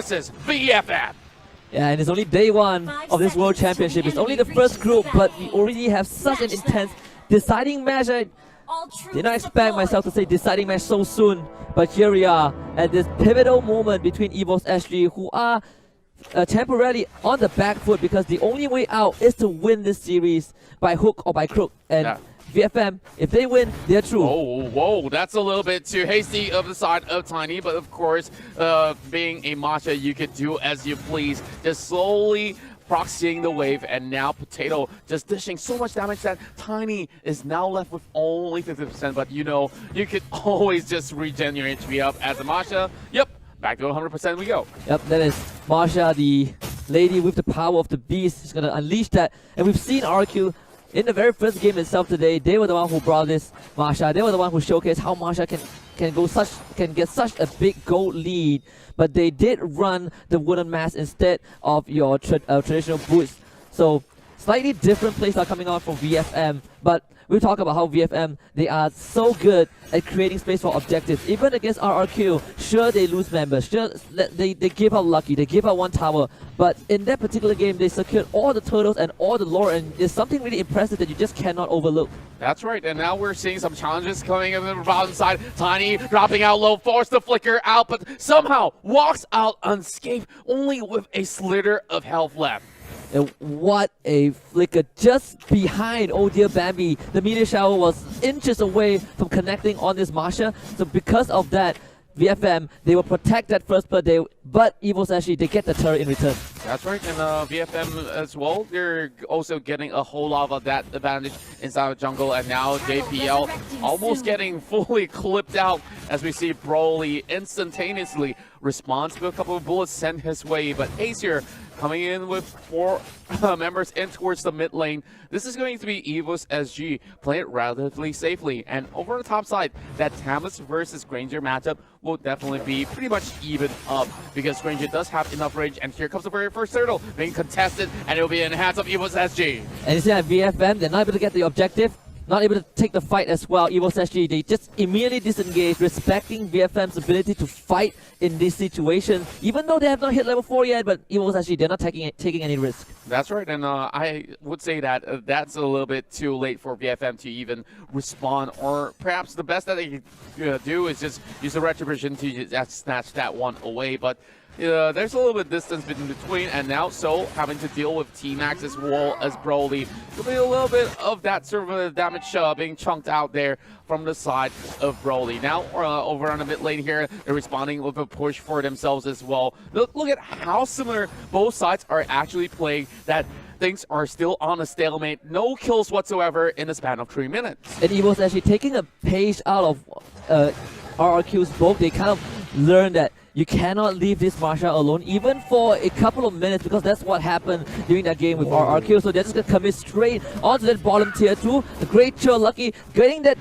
versus VFM. Yeah, and it's only day one of this World Championship. It's only the first group, but we already have such an intense deciding match. I did not expect myself to say deciding match so soon, but here we are at this pivotal moment between EVOS SG, who are temporarily on the back foot because the only way out is to win this series by hook or by crook. And VFM, if they win, they're through. Oh, whoa, that's a little bit too hasty of the side of Tiny, but of course, being a matcha, you could do as you please. Just slowly proxying the wave, and now Potato just dishing so much damage that Tiny is now left with only 50%, but you know, you could always just regenerate HP up as a matcha. Yep, back to 100% we go. Yep, that is Marsha, the lady with the power of the beast. She's going to unleash that, and we've seen RQ in the very first game itself today. They were the one who brought this Marsha. They were the one who showcased how Marsha can get such a big gold lead. But they did run the wooden mask instead of your traditional boots. So slightly different playstyle coming out from VFM. But we talk about how VFM, they are so good at creating space for objectives. Even against RRQ, sure they lose members, sure they give out Lucky, they give out one tower. But in that particular game, they secured all the turtles and all the lore, and it's something really impressive that you just cannot overlook. That's right, and now we're seeing some challenges coming in the bottom side. Tiny dropping out low, forced the flicker out, but somehow walks out unscathed, only with a slither of health left. And what a flicker just behind Oh Dear Bambi. The meteor shower was inches away from connecting on this Marsha. So because of that, VFM, they will protect that first blood, but EVOS actually, they get the turret in return. That's right, and VFM as well, they're also getting a whole lot of that advantage inside of jungle, and now JPL almost getting fully clipped out as we see Broly instantaneously responds to a couple of bullets sent his way, but Ace here coming in with 4 members in towards the mid lane. This is going to be EVOS SG playing it relatively safely. And over on the top side, that Tamus versus Granger matchup will definitely be pretty much even up because Granger does have enough range. And here comes the very first turtle being contested, and it will be in the hands of EVOS SG. And you see that VFM, they're not able to get the objective. Not able to take the fight as well. EVOS SG, they just immediately disengage, respecting VFM's ability to fight in this situation. Even though they have not hit level 4 yet, but EVOS SG, they're not taking any risk. That's right, and I would say that that's a little bit too late for VFM to even respond, or perhaps the best that they can do is just use the retribution to just snatch that one away. But there's a little bit of distance in between, and now So having to deal with T-Max as well as Broly. There'll be a little bit of that sort of damage being chunked out there from the side of Broly. Now over on the mid lane here, they're responding with a push for themselves as well. Look at how similar both sides are actually playing, that things are still on a stalemate. No kills whatsoever in the span of 3 minutes. And EVOS actually taking a page out of RRQ's book. They kind of learned that you cannot leave this Marsha alone, even for a couple of minutes, because that's what happened during that game with RRQ. So they're just going to commit straight onto that bottom tier 2. The Great Chill Lucky getting that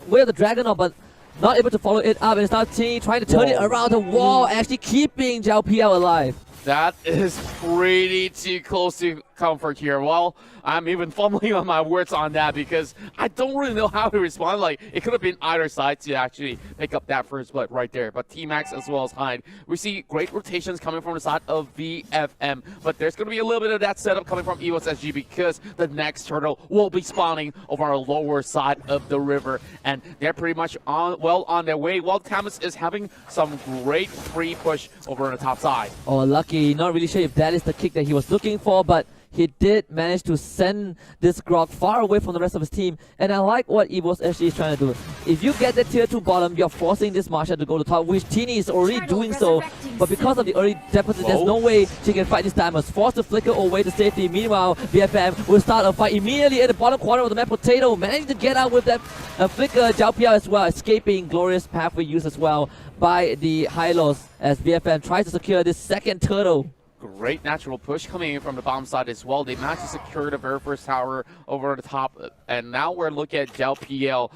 way of the Dragon off, but not able to follow it up. And it's now T trying to turn it around the wall, actually keeping Zhao Piao alive. That is pretty too close to comfort here. Well, I'm even fumbling on my words on that because I don't really know how to respond. Like, it could have been either side to actually pick up that first blood right there. But T-Max as well as Hyde, we see great rotations coming from the side of VFM. But there's going to be a little bit of that setup coming from EVOS SG because the next turtle will be spawning over our lower side of the river. And they're pretty much on their way, while Tamus is having some great free push over on the top side. Oh, Lucky, not really sure if that is the kick that he was looking for, but he did manage to send this Grog far away from the rest of his team. And I like what EVOS SG is trying to do. If you get the tier 2 bottom, you're forcing this Marsha to go to top, which Teeny is already doing so. But because of the early deficit, there's no way she can fight this Diamonds. Forced to flicker away to safety. Meanwhile, VFM will start a fight immediately at the bottom corner of the map. Potato managing to get out with that flicker. Zhao Piao as well, escaping. Glorious pathway use as well by the Hylos as VFM tries to secure this second turtle. Great natural push coming in from the bottom side as well. They managed to secure the very first tower over the top, and now we're looking at Zhao PL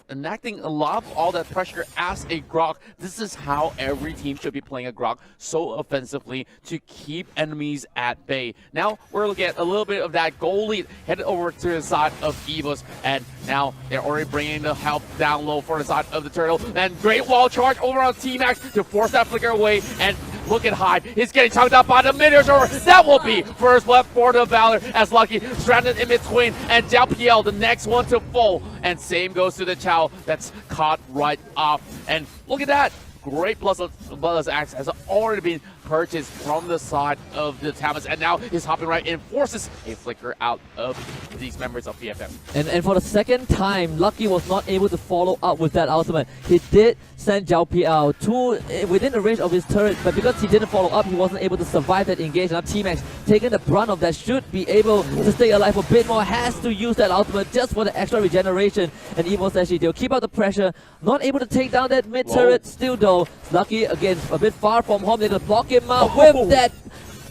enacting a lot of all that pressure as a Grok. This is how every team should be playing a Grok, so offensively to keep enemies at bay. Now we're looking at a little bit of that goal lead headed over to the side of EVOS, and now they're already bringing the help down low for the side of the turtle. And great wall charge over on T-Max to force that flicker away, and Look at Hive. He's getting chunked up by the mid-air over. That will be first blood for the Valor as Lucky stranded in between. And Zhao PL, the next one to fall. And same goes to the Chow that's caught right off. And look at that. Great Bloodless Axe has already been purchased from the side of the Tamas, and now he's hopping right in, forces a flicker out of these members of VFM. And for the second time, Lucky was not able to follow up with that ultimate. He did send Zhao PL to within the range of his turret, but because he didn't follow up, he wasn't able to survive that engage. Now T-Max, taking the brunt of that, should be able to stay alive a bit more, has to use that ultimate just for the extra regeneration. And EVOS actually, they'll keep out the pressure, not able to take down that mid turret still though. Lucky, again, a bit far from home, they're gonna block him out with that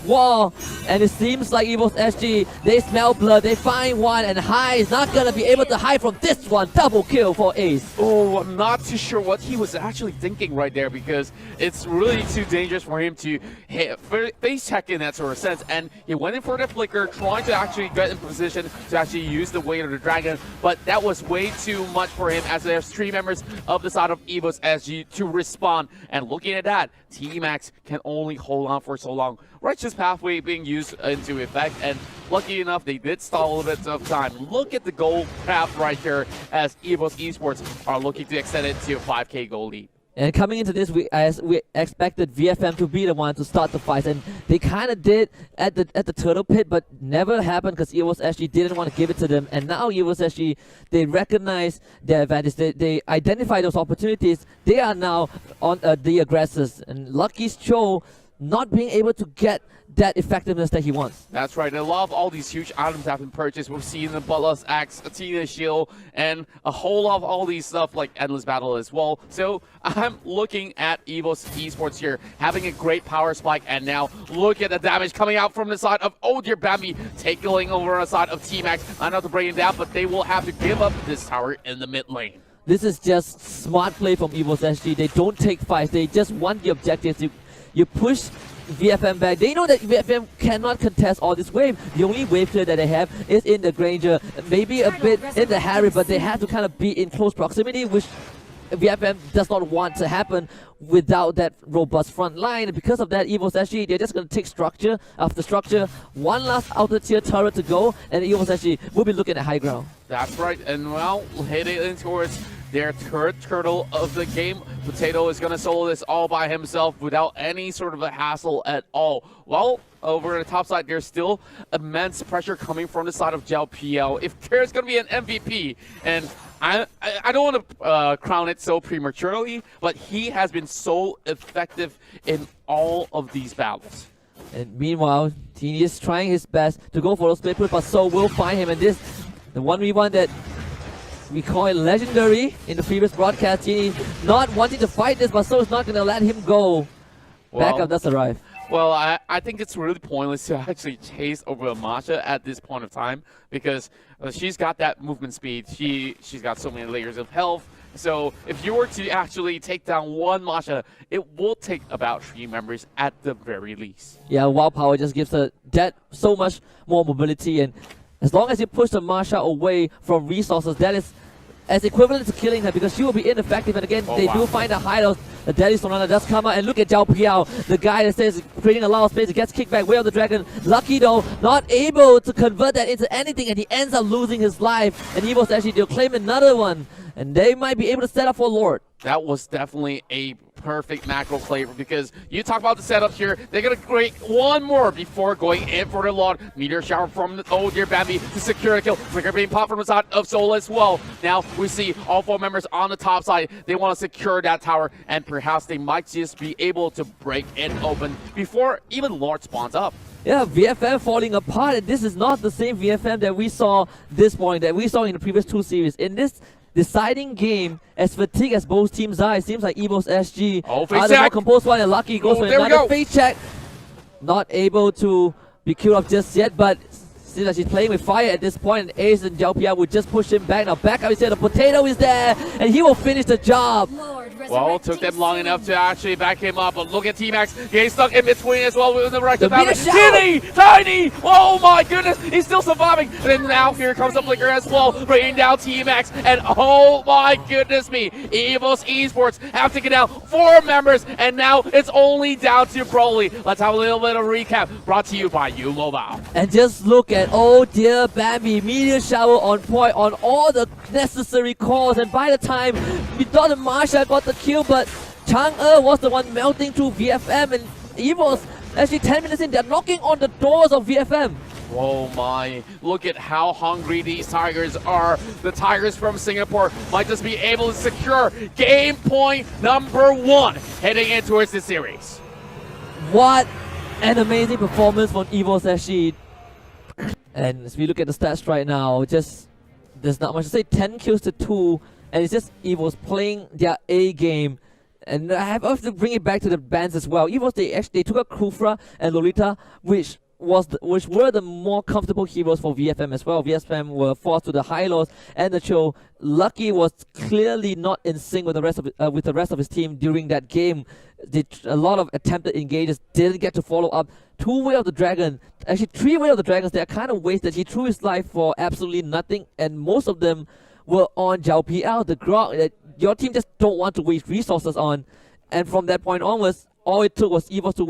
wall, and it seems like EVOS SG, they smell blood, they find one, and High is not gonna be able to hide from this one. Double kill for Ace. Oh, I'm not too sure what he was actually thinking right there, because it's really too dangerous for him to face check in that sort of sense, and he went in for the flicker, trying to actually get in position to actually use the weight of the dragon, but that was way too much for him, as there's 3 members of the side of EVOS SG to respond. And looking at that, T-Max can only hold on for so long. Righteous Pathway being used into effect, and lucky enough, they did stall a little bit of time. Look at the goal path right here, as EVOS Esports are looking to extend it to a 5K goal lead. And coming into this, we expected VFM to be the one to start the fight, and they kind of did at the Turtle Pit, but never happened because EVOS SG didn't want to give it to them. And now EVOS SG, they recognize their advantage, they identify those opportunities. They are now on the aggressors, and Lucky's Cho not being able to get that effectiveness that he wants. That's right. A lot of all these huge items have been purchased. We've seen the Bloodless Axe, Athena Shield, and a whole lot of all these stuff like Endless Battle as well. So I'm looking at EVOS Esports here, having a great power spike, and now look at the damage coming out from the side of Oh Dear Bambi, taking over on the side of T-Max. I know to bring it down, but they will have to give up this tower in the mid lane. This is just smart play from EVOS SG. They don't take fights. They just want the objectives. You push VFM back. They know that VFM cannot contest all this wave. The only wave clear that they have is in the Granger, maybe a bit in the Harry, but they have to kind of be in close proximity, which VFM does not want to happen without that robust front line. And because of that, EVOS SG, they're just going to take structure after structure. One last outer tier turret to go, and EVOS SG will be looking at high ground. That's right, and well, heading in towards their third turtle of the game. Potato is going to solo this all by himself without any sort of a hassle at all. Well, over the top side, there's still immense pressure coming from the side of Zhao PL. If there's going to be an MVP, and I don't want to crown it so prematurely, but he has been so effective in all of these battles. And meanwhile, Teeny is trying his best to go for those split push, but So will find him. And this, the 1v1 that we call it legendary in the previous broadcast. Teeny not wanting to fight this, but So is not going to let him go. Well, Backup does arrive. Well, I think it's really pointless to actually chase over Masha at this point of time, because she's got that movement speed. She's got so many layers of health. So if you were to actually take down one Masha, it will take about 3 members at the very least. Yeah, Wild Power just gives her that so much more mobility, and as long as you push the Masha away from resources, that is as equivalent to killing her, because she will be ineffective. And again, they do find a hideout. The Deadly Sonata does come out, and look at Zhao Piao, the guy that says creating a lot of space. He gets kicked back way of the dragon. Lucky though, not able to convert that into anything, and he ends up losing his life. And EVOS actually, they'll claim another one, and they might be able to set up for Lord. That was definitely a perfect macro play, because you talk about the setup here. They're going to create one more before going in for the Lord. Meteor shower from the Oh Dear Bambi to secure a kill. Flicker being popped from the side of Soul as well. Now we see all 4 members on the top side. They want to secure that tower, and perhaps they might just be able to break it open before even Lord spawns up. Yeah, VFM falling apart, and this is not the same VFM that we saw this morning, that we saw in the previous 2 series. In this deciding game, as fatigued as both teams are, it seems like EVOS SG are the more composed one, and Lucky goes for another face check. Not able to be killed off just yet, but Seems like she's playing with fire at this point, and Ace and Jalpia would just push him back. Now back up is here, the potato is there, and he will finish the job. Well, it took them long enough to actually back him up, but look at T-Max getting stuck in between as well with the right to battle. Tiny! Oh my goodness, he's still surviving. And then now here comes the Flicker as well, bringing down T-Max. And oh my goodness me, EVOS Esports have taken out 4 members, and now it's only down to Broly. Let's have a little bit of recap brought to you by U Mobile. And just look at, oh dear Bambi, meteor shower on point on all the necessary calls, and by the time we thought that Marsha got the kill, but Chang'e was the one melting through VFM, and EVOS, actually 10 minutes in, they're knocking on the doors of VFM. Oh my, look at how hungry these Tigers are. The Tigers from Singapore might just be able to secure game point number 1 heading in towards the series. What an amazing performance from EVOS actually. And as we look at the stats right now, just there's not much to say. 10 kills to 2, and it's just EVOS playing their A game. And I have to bring it back to the bans as well. EVOS, they took out Kufra and Lolita, which were the more comfortable heroes for VFM as well. VFM were forced to the high lows, and the Cho Lucky was clearly not in sync with the rest of his team during that game. A lot of attempted engages, didn't get to follow up. 2 Way of the Dragon, actually 3 Way of the Dragons, they are kind of wasted. He threw his life for absolutely nothing, and most of them were on Zhao PL, the Grok that your team just don't want to waste resources on. And from that point onwards, all it took was EVOS to